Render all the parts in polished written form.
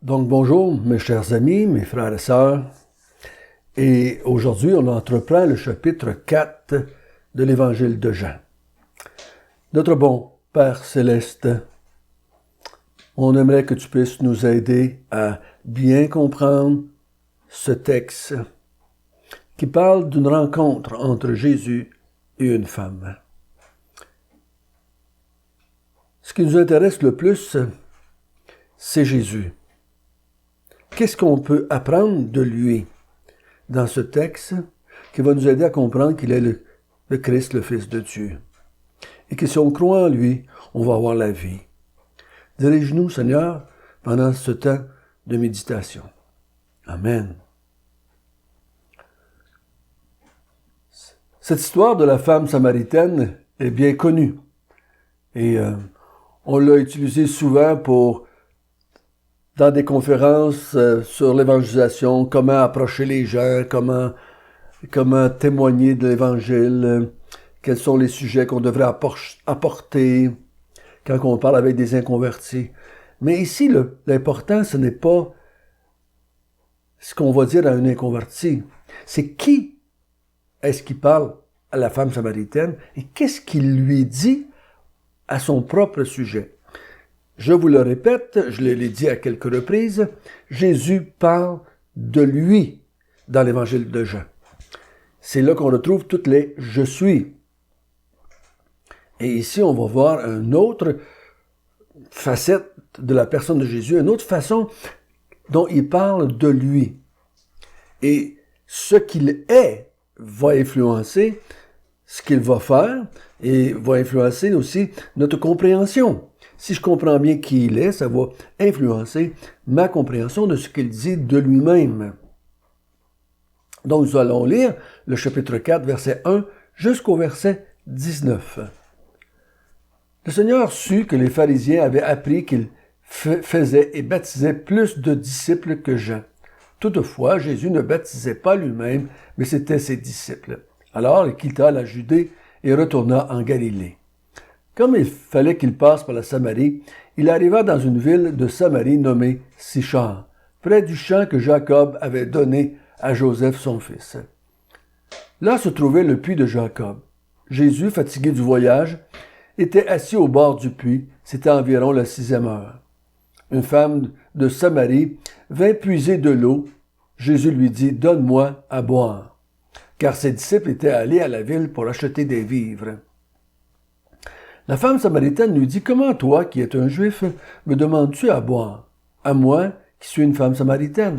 Donc bonjour mes chers amis, mes frères et sœurs, et aujourd'hui on entreprend le chapitre 4 de l'Évangile de Jean. Notre bon Père Céleste, on aimerait que tu puisses nous aider à bien comprendre ce texte qui parle d'une rencontre entre Jésus et une femme. Ce qui nous intéresse le plus, c'est Jésus. Qu'est-ce qu'on peut apprendre de lui dans ce texte qui va nous aider à comprendre qu'il est le Christ, le Fils de Dieu? Et que si on croit en lui, on va avoir la vie. Dirige-nous, Seigneur, pendant ce temps de méditation. Amen. Cette histoire de la femme samaritaine est bien connue. Et on l'a utilisée souvent dans des conférences sur l'évangélisation, comment approcher les gens, comment témoigner de l'Évangile, quels sont les sujets qu'on devrait apporter quand on parle avec des inconvertis. Mais ici, l'important, ce n'est pas ce qu'on va dire à un inconverti. C'est qui est-ce qui parle à la femme samaritaine et qu'est-ce qu'il lui dit à son propre sujet. Je vous le répète, je l'ai dit à quelques reprises, Jésus parle de lui dans l'Évangile de Jean. C'est là qu'on retrouve toutes les « je suis ». Et ici, on va voir une autre facette de la personne de Jésus, une autre façon dont il parle de lui. Et ce qu'il est va influencer ce qu'il va faire et va influencer aussi notre compréhension. Si je comprends bien qui il est, ça va influencer ma compréhension de ce qu'il dit de lui-même. Donc, nous allons lire le chapitre 4, verset 1 jusqu'au verset 19. Le Seigneur sut que les pharisiens avaient appris qu'il faisait et baptisait plus de disciples que Jean. Toutefois, Jésus ne baptisait pas lui-même, mais c'étaient ses disciples. Alors, il quitta la Judée et retourna en Galilée. Comme il fallait qu'il passe par la Samarie, il arriva dans une ville de Samarie nommée Sichar, près du champ que Jacob avait donné à Joseph son fils. Là se trouvait le puits de Jacob. Jésus, fatigué du voyage, était assis au bord du puits, c'était environ la 6e heure. Une femme de Samarie vint puiser de l'eau. Jésus lui dit « Donne-moi à boire », car ses disciples étaient allés à la ville pour acheter des vivres. La femme samaritaine lui dit « Comment toi, qui es un juif, me demandes-tu à boire, à moi, qui suis une femme samaritaine ?»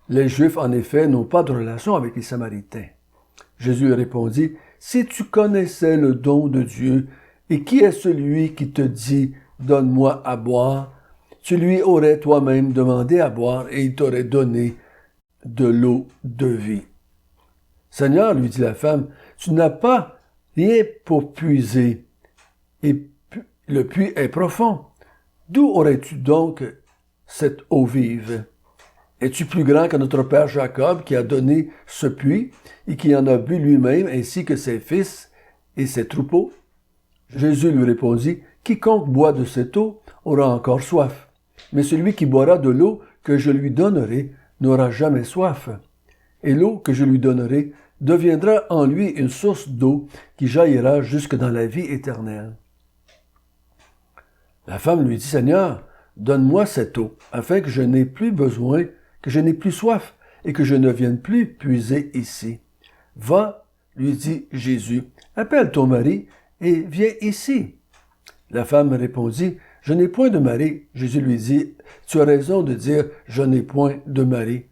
Les Juifs, en effet, n'ont pas de relation avec les Samaritains. Jésus répondit « Si tu connaissais le don de Dieu, et qui est celui qui te dit « Donne-moi à boire », tu lui aurais toi-même demandé à boire, et il t'aurait donné de l'eau de vie. « Seigneur, lui dit la femme, tu n'as pas rien pour puiser, et le puits est profond. D'où aurais-tu donc cette eau vive? Es-tu plus grand que notre père Jacob qui a donné ce puits et qui en a bu lui-même ainsi que ses fils et ses troupeaux? » Jésus lui répondit, « Quiconque boit de cette eau aura encore soif, mais celui qui boira de l'eau que je lui donnerai n'aura jamais soif. Et l'eau que je lui donnerai deviendra en lui une source d'eau qui jaillira jusque dans la vie éternelle. » La femme lui dit, « Seigneur, donne-moi cette eau, afin que je n'ai plus besoin, que je n'ai plus soif, et que je ne vienne plus puiser ici. » « Va, lui dit Jésus, appelle ton mari et viens ici. » La femme répondit, « Je n'ai point de mari. » Jésus lui dit, « Tu as raison de dire, je n'ai point de mari,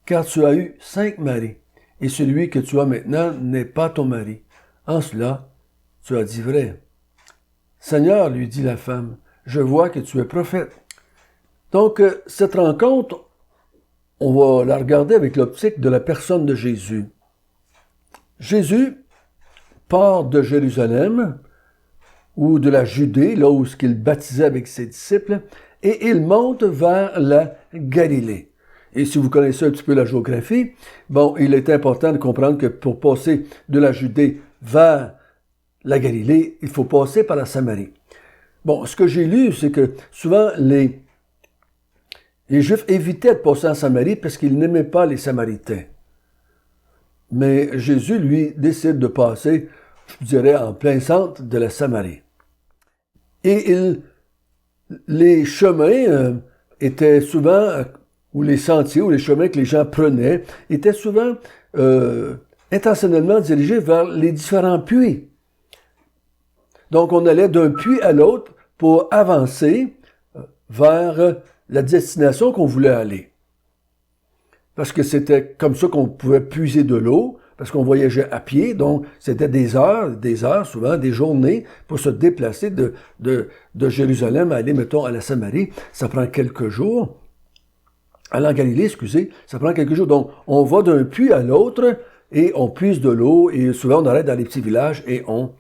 car tu as eu 5 maris, et celui que tu as maintenant n'est pas ton mari. En cela, tu as dit vrai. » « Seigneur, lui dit la femme, je vois que tu es prophète. » Donc, cette rencontre, on va la regarder avec l'optique de la personne de Jésus. Jésus part de Jérusalem, ou de la Judée, là où il baptisait avec ses disciples, et il monte vers la Galilée. Et si vous connaissez un petit peu la géographie, bon, il est important de comprendre que pour passer de la Judée vers la Galilée, il faut passer par la Samarie. Bon, ce que j'ai lu, c'est que souvent Les Juifs évitaient de passer en Samarie parce qu'ils n'aimaient pas les Samaritains. Mais Jésus, lui, décide de passer, je dirais, en plein centre de la Samarie. Et les chemins étaient souvent, ou les sentiers, ou les chemins que les gens prenaient, étaient souvent intentionnellement dirigés vers les différents puits. Donc, on allait d'un puits à l'autre pour avancer vers la destination qu'on voulait aller. Parce que c'était comme ça qu'on pouvait puiser de l'eau, parce qu'on voyageait à pied, donc c'était des heures, souvent des journées, pour se déplacer de Jérusalem à aller, mettons, à la Samarie. Ça prend quelques jours. Aller en Galilée, ça prend quelques jours. Donc, on va d'un puits à l'autre et on puise de l'eau, et souvent on arrête dans les petits villages et on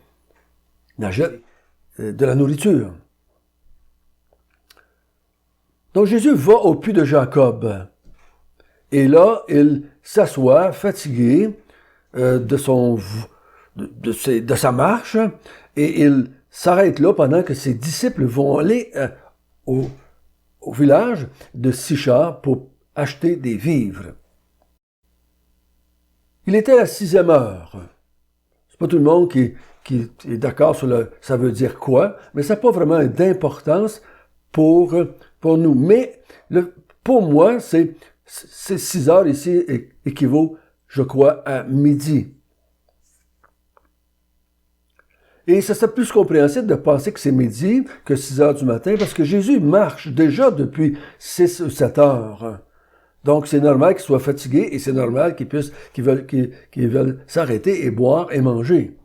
achète de la nourriture. Donc Jésus va au puits de Jacob. Et là, il s'assoit, fatigué de sa marche, et il s'arrête là pendant que ses disciples vont aller au village de Sychar pour acheter des vivres. Il était à la 6e heure. C'est pas tout le monde qui est d'accord sur ça veut dire quoi, mais ça n'a pas vraiment d'importance pour nous. Mais pour moi, c'est 6 heures ici équivaut, je crois, à midi. Et ça serait plus compréhensible de penser que c'est midi que 6 heures du matin, parce que Jésus marche déjà depuis 6 ou 7 heures. Donc, c'est normal qu'il soit fatigué et c'est normal qu'il veulent s'arrêter et boire et manger.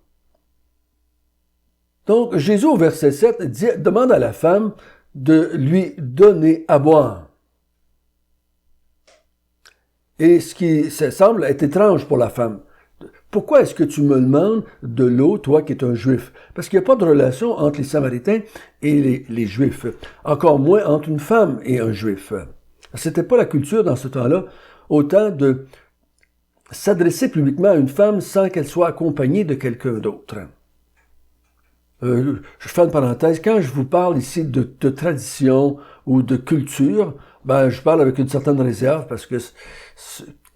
Donc, Jésus, au verset 7, demande à la femme de lui donner à boire. Et ce qui semble être étrange pour la femme. Pourquoi est-ce que tu me demandes de l'eau, toi qui es un juif? Parce qu'il n'y a pas de relation entre les Samaritains et les Juifs. Encore moins entre une femme et un Juif. C'était pas la culture dans ce temps-là, autant de s'adresser publiquement à une femme sans qu'elle soit accompagnée de quelqu'un d'autre. Je fais une parenthèse, quand je vous parle ici de tradition ou de culture, je parle avec une certaine réserve parce que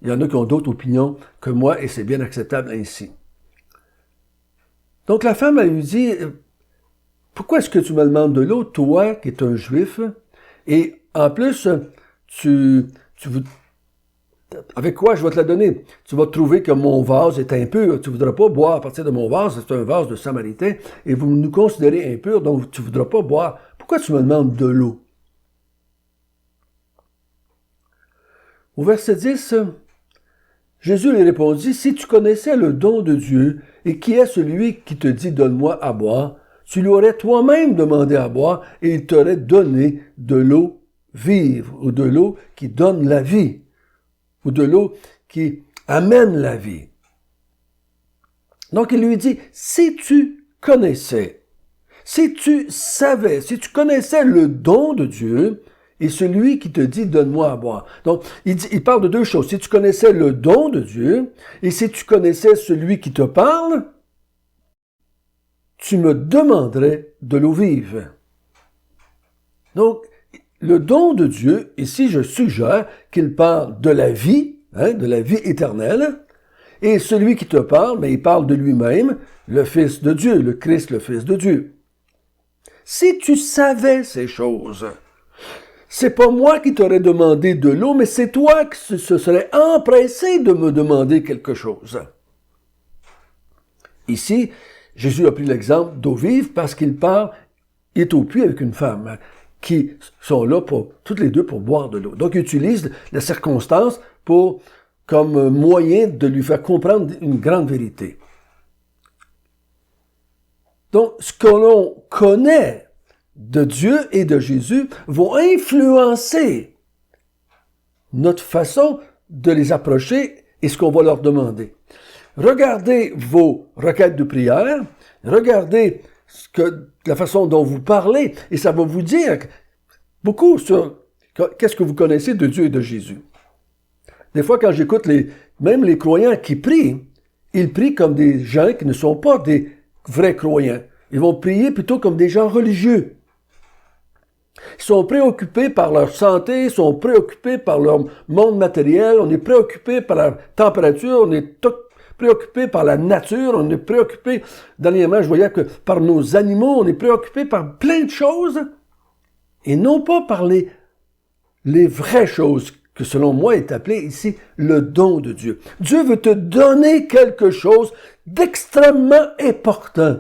il y en a qui ont d'autres opinions que moi et c'est bien acceptable ainsi. Donc la femme, elle lui dit, pourquoi est-ce que tu me demandes de l'eau, toi qui es un juif, et en plus, avec quoi je vais te la donner? Tu vas trouver que mon vase est impur. Tu ne voudras pas boire à partir de mon vase. C'est un vase de Samaritain. Et vous nous considérez impurs, donc tu ne voudras pas boire. Pourquoi tu me demandes de l'eau? Au verset 10, Jésus lui répondit, « Si tu connaissais le don de Dieu, et qui est celui qui te dit, donne-moi à boire, tu lui aurais toi-même demandé à boire, et il t'aurait donné de l'eau vive, ou de l'eau qui donne la vie. » ou de l'eau qui amène la vie. Donc il lui dit, si tu connaissais, si tu savais, si tu connaissais le don de Dieu et celui qui te dit, donne-moi à boire. Donc il parle de deux choses. Si tu connaissais le don de Dieu et si tu connaissais celui qui te parle, tu me demanderais de l'eau vive. Donc, le don de Dieu, ici je suggère qu'il parle de la vie éternelle, et celui qui te parle, il parle de lui-même, le Fils de Dieu, le Christ, le Fils de Dieu. Si tu savais ces choses, c'est pas moi qui t'aurais demandé de l'eau, mais c'est toi qui se serais empressé de me demander quelque chose. Ici, Jésus a pris l'exemple d'eau vive parce qu'il est au puits avec une femme qui sont là toutes les deux pour boire de l'eau. Donc, il utilise la circonstance comme moyen de lui faire comprendre une grande vérité. Donc, ce que l'on connaît de Dieu et de Jésus vont influencer notre façon de les approcher et ce qu'on va leur demander. Regardez vos requêtes de prière, regardez la façon dont vous parlez, et ça va vous dire beaucoup sur qu'est-ce que vous connaissez de Dieu et de Jésus. Des fois, quand j'écoute même les croyants qui prient, ils prient comme des gens qui ne sont pas des vrais croyants. Ils vont prier plutôt comme des gens religieux. Ils sont préoccupés par leur santé, ils sont préoccupés par leur monde matériel, on est préoccupé par la température, on est préoccupé par la nature, on est préoccupé, dernièrement je voyais que par nos animaux, on est préoccupé par plein de choses, et non pas par les vraies choses que selon moi est appelé ici le don de Dieu. Dieu veut te donner quelque chose d'extrêmement important,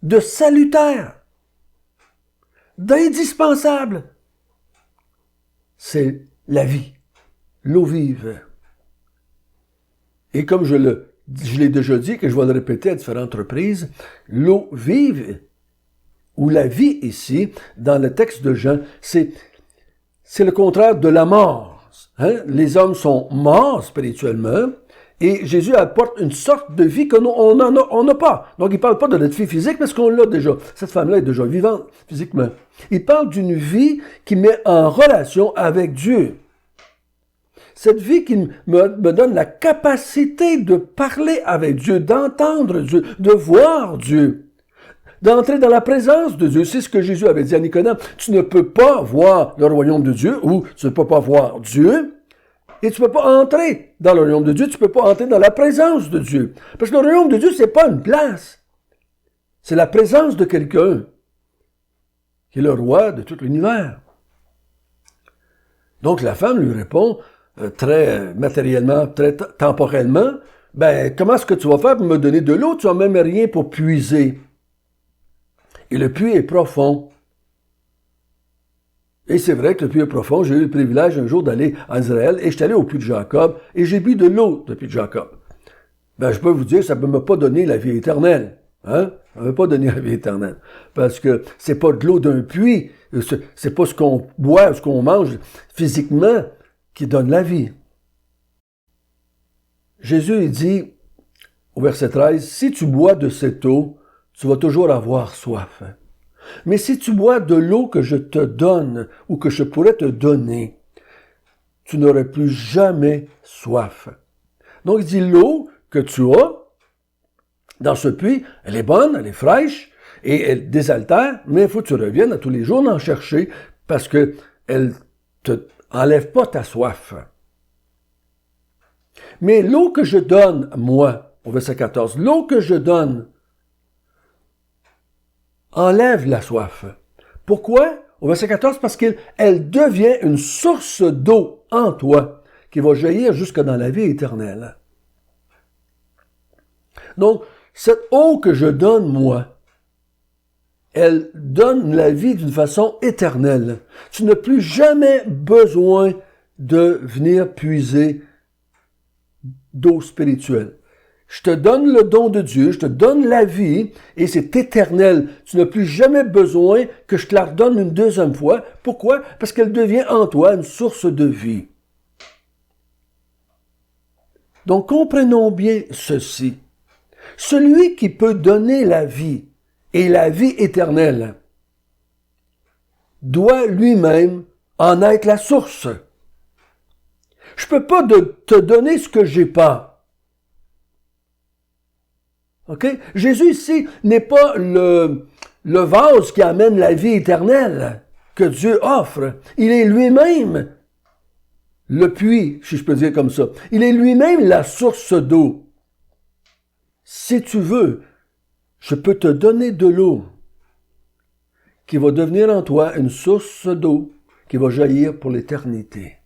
de salutaire, d'indispensable. C'est la vie, l'eau vive. Et comme je l'ai déjà dit, que je vais le répéter à différentes reprises, l'eau vive, ou la vie ici, dans le texte de Jean, c'est le contraire de la mort. Hein? Les hommes sont morts spirituellement, et Jésus apporte une sorte de vie qu'on n'a pas. Donc, il ne parle pas de notre vie physique parce qu'on l'a déjà. Cette femme-là est déjà vivante physiquement. Il parle d'une vie qui met en relation avec Dieu. Cette vie qui me donne la capacité de parler avec Dieu, d'entendre Dieu, de voir Dieu, d'entrer dans la présence de Dieu. C'est ce que Jésus avait dit à Nicodème. Tu ne peux pas voir le royaume de Dieu, ou tu ne peux pas voir Dieu, et tu ne peux pas entrer dans le royaume de Dieu, tu ne peux pas entrer dans la présence de Dieu. Parce que le royaume de Dieu, c'est pas une place. C'est la présence de quelqu'un qui est le roi de tout l'univers. Donc la femme lui répond, très matériellement, très temporellement, ben, comment est-ce que tu vas faire pour me donner de l'eau? Tu n'as même rien pour puiser. Et le puits est profond. Et c'est vrai que le puits est profond. J'ai eu le privilège un jour d'aller en Israël et je suis allé au puits de Jacob et j'ai bu de l'eau du puits de Jacob. Ben, je peux vous dire, ça ne m'a pas donné la vie éternelle. Hein? Ça ne m'a pas donné la vie éternelle. Parce que c'est pas de l'eau d'un puits. C'est pas ce qu'on boit, ce qu'on mange physiquement qui donne la vie. Jésus, il dit, au verset 13, « Si tu bois de cette eau, tu vas toujours avoir soif. Mais si tu bois de l'eau que je te donne ou que je pourrais te donner, tu n'aurais plus jamais soif. » Donc, il dit, l'eau que tu as dans ce puits, elle est bonne, elle est fraîche et elle désaltère, mais il faut que tu reviennes à tous les jours en chercher parce que elle te enlève pas ta soif. Mais l'eau que je donne, moi, au verset 14, l'eau que je donne enlève la soif. Pourquoi? Au verset 14, parce qu'elle devient une source d'eau en toi qui va jaillir jusque dans la vie éternelle. Donc, cette eau que je donne, moi, elle donne la vie d'une façon éternelle. Tu n'as plus jamais besoin de venir puiser d'eau spirituelle. Je te donne le don de Dieu, je te donne la vie, et c'est éternel. Tu n'as plus jamais besoin que je te la redonne une deuxième fois. Pourquoi? Parce qu'elle devient en toi une source de vie. Donc, comprenons bien ceci. Celui qui peut donner la vie et la vie éternelle doit lui-même en être la source. Je peux pas te donner ce que j'ai pas. OK? Jésus ici n'est pas le vase qui amène la vie éternelle que Dieu offre. Il est lui-même le puits, si je peux dire comme ça. Il est lui-même la source d'eau. Si tu veux, je peux te donner de l'eau qui va devenir en toi une source d'eau qui va jaillir pour l'éternité.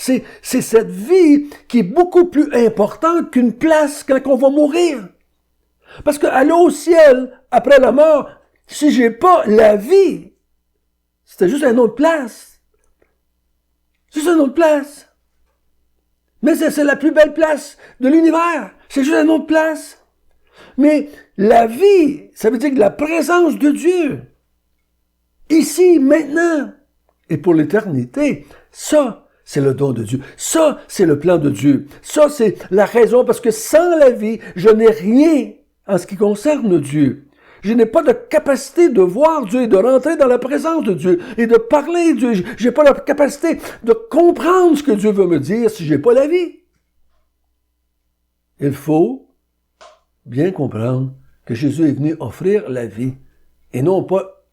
C'est cette vie qui est beaucoup plus importante qu'une place quand on va mourir. Parce qu'aller au ciel, après la mort, si j'ai pas la vie, c'était juste une autre place. C'est juste une autre place. Mais c'est la plus belle place de l'univers. C'est juste une autre place. Mais la vie, ça veut dire que la présence de Dieu, ici, maintenant, et pour l'éternité, ça, c'est le don de Dieu. Ça, c'est le plan de Dieu. Ça, c'est la raison, parce que sans la vie, je n'ai rien en ce qui concerne Dieu. Je n'ai pas de capacité de voir Dieu et de rentrer dans la présence de Dieu et de parler de Dieu. Je n'ai pas la capacité de comprendre ce que Dieu veut me dire si je n'ai pas la vie. Il faut bien comprendre que Jésus est venu offrir la vie et non pas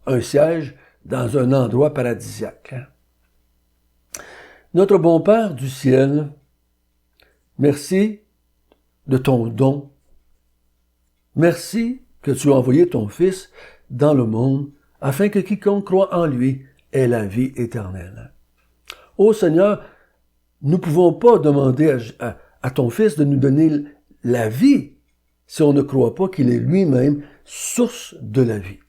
un siège dans un endroit paradisiaque. Notre bon Père du ciel, merci de ton don. Merci que tu as envoyé ton Fils dans le monde afin que quiconque croit en lui ait la vie éternelle. Ô Seigneur, nous ne pouvons pas demander à ton Fils de nous donner la vie si on ne croit pas qu'il est lui-même source de la vie.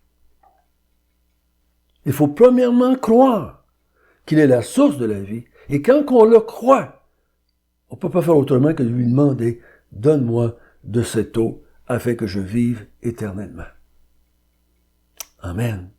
Il faut premièrement croire qu'il est la source de la vie. Et quand on le croit, on ne peut pas faire autrement que de lui demander « Donne-moi de cette eau afin que je vive éternellement. » Amen.